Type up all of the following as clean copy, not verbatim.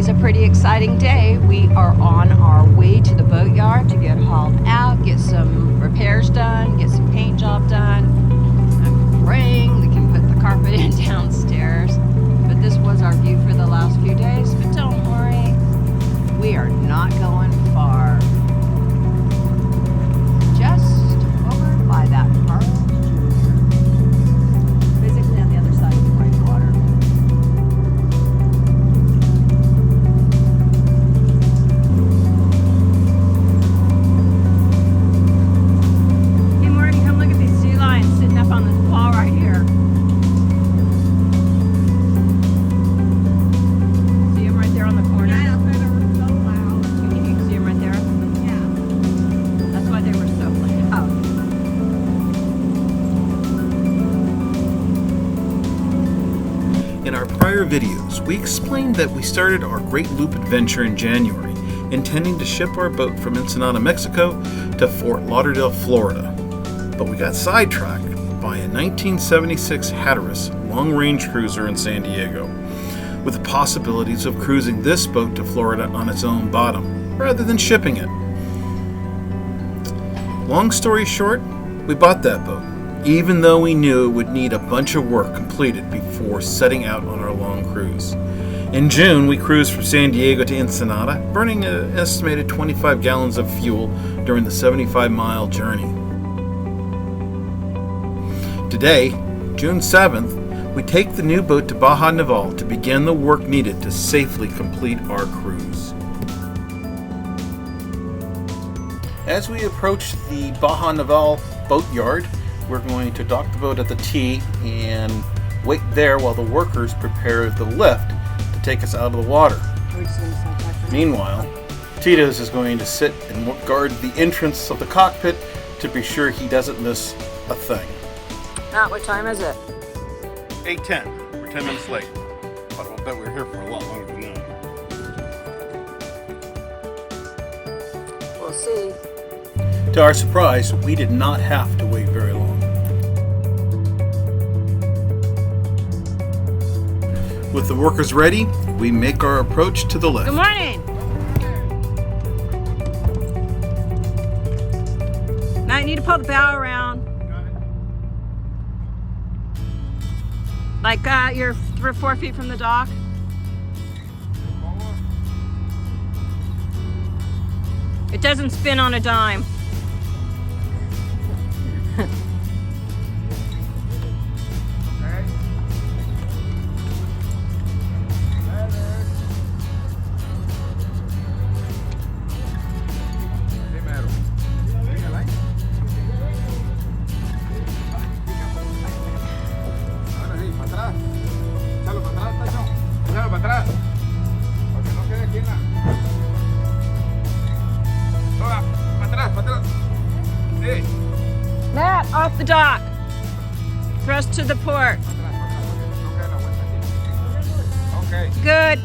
a pretty exciting day. We are on our way to the boatyard to get hauled out, get some repairs done, get some paint job done. I'm praying we can put the carpet in downstairs. But this was our view for the last few days. But don't worry, we are not going far. Just over by that park. Basically on the other side of the breakwater. Hey Morgan, come look at these sea lions sitting up on this wall right here. See them right there on the corner? Yeah, that's why they were so loud. You can see them right there? Yeah. That's why they were so loud. In our prior videos, we explained that we started our Great Loop adventure in January, intending to ship our boat from Ensenada, Mexico to Fort Lauderdale, Florida. But we got sidetracked by a 1976 Hatteras long-range cruiser in San Diego, with the possibilities of cruising this boat to Florida on its own bottom, rather than shipping it. Long story short, we bought that boat, even though we knew it would need a bunch of work completed before setting out on our long cruise. In June, we cruised from San Diego to Ensenada, burning an estimated 25 gallons of fuel during the 75-mile journey. Today, June 7th, we take the new boat to Baja Naval to begin the work needed to safely complete our cruise. As we approach the Baja Naval Boatyard, we're going to dock the boat at the T and wait there while the workers prepare the lift to take us out of the water. Meanwhile, Tito's is going to sit and guard the entrance of the cockpit to be sure he doesn't miss a thing. Matt, what time is it? 8:10. We're 10 minutes late. But I'll bet we're here for a lot longer than that. We'll see. To our surprise, we did not have to wait very long. With the workers ready, we make our approach to the lift. Good morning. Matt, you need to pull the bow around. Like you're 4 feet from the dock. It doesn't spin on a dime. Matt, off the dock. Thrust to the port. Okay. Good.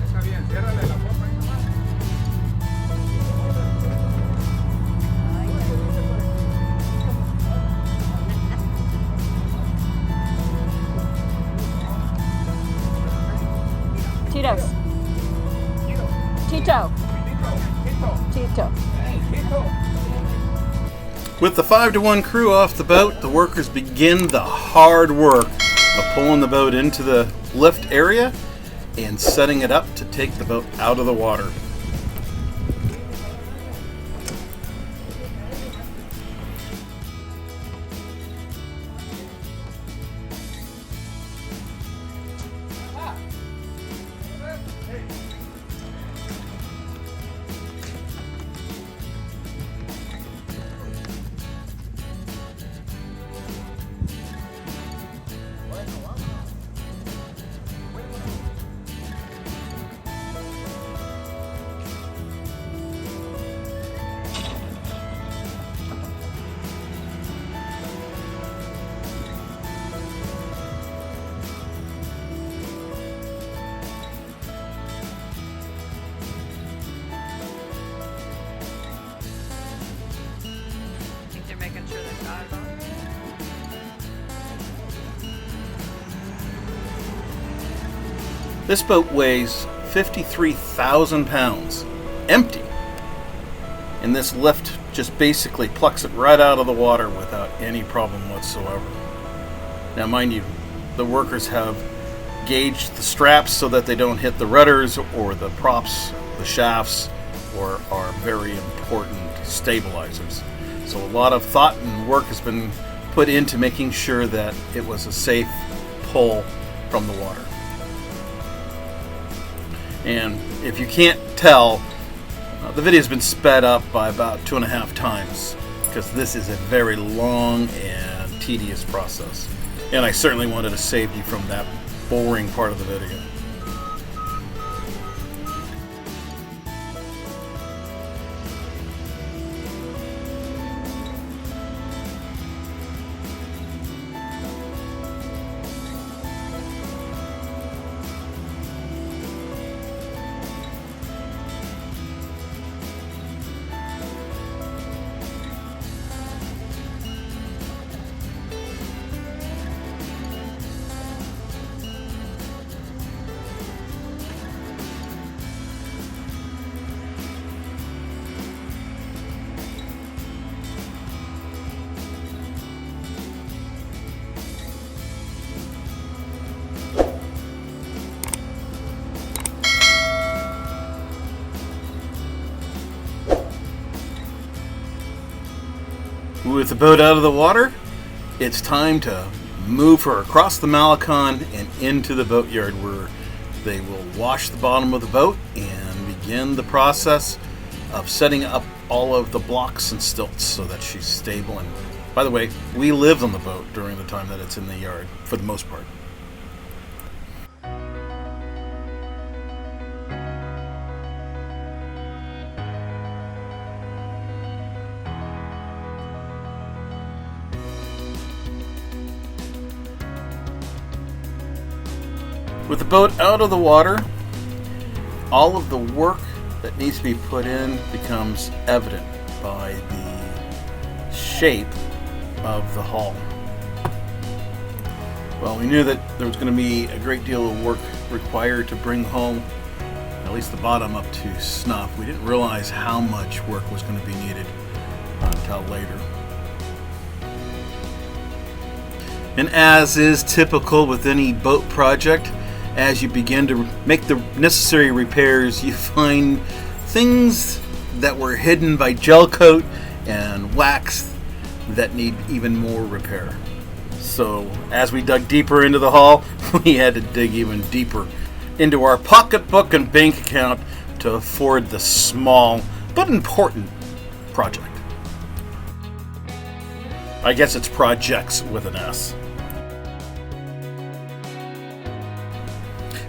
Está bien, ciérrale la puerta ahí nomás. Tito's. Tito. Tito. With the 5-to-1 crew off the boat, the workers begin the hard work of pulling the boat into the lift area and setting it up to take the boat out of the water. This boat weighs 53,000 pounds, empty. And this lift just basically plucks it right out of the water without any problem whatsoever. Now mind you, the workers have gauged the straps so that they don't hit the rudders or the props, the shafts, or are very important stabilizers. So a lot of thought and work has been put into making sure that it was a safe pull from the water. And if you can't tell, the video has been sped up by about 2.5 times because this is a very long and tedious process. And I certainly wanted to save you from that boring part of the video. With the boat out of the water, it's time to move her across the Malecon and into the boatyard where they will wash the bottom of the boat and begin the process of setting up all of the blocks and stilts so that she's stable. And by the way, we lived on the boat during the time that it's in the yard for the most part. With the boat out of the water, all of the work that needs to be put in becomes evident by the shape of the hull. Well, we knew that there was going to be a great deal of work required to bring the hull, at least the bottom, up to snuff. We didn't realize how much work was going to be needed until later. And as is typical with any boat project, as you begin to make the necessary repairs, you find things that were hidden by gel coat and wax that need even more repair. So as we dug deeper into the hull, we had to dig even deeper into our pocketbook and bank account to afford the small but important project. I guess it's projects with an S.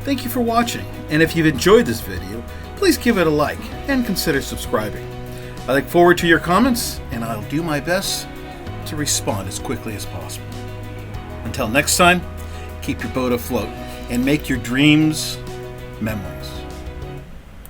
Thank you for watching, and if you've enjoyed this video, please give it a like and consider subscribing. I look forward to your comments, and I'll do my best to respond as quickly as possible. Until next time, keep your boat afloat and make your dreams memories.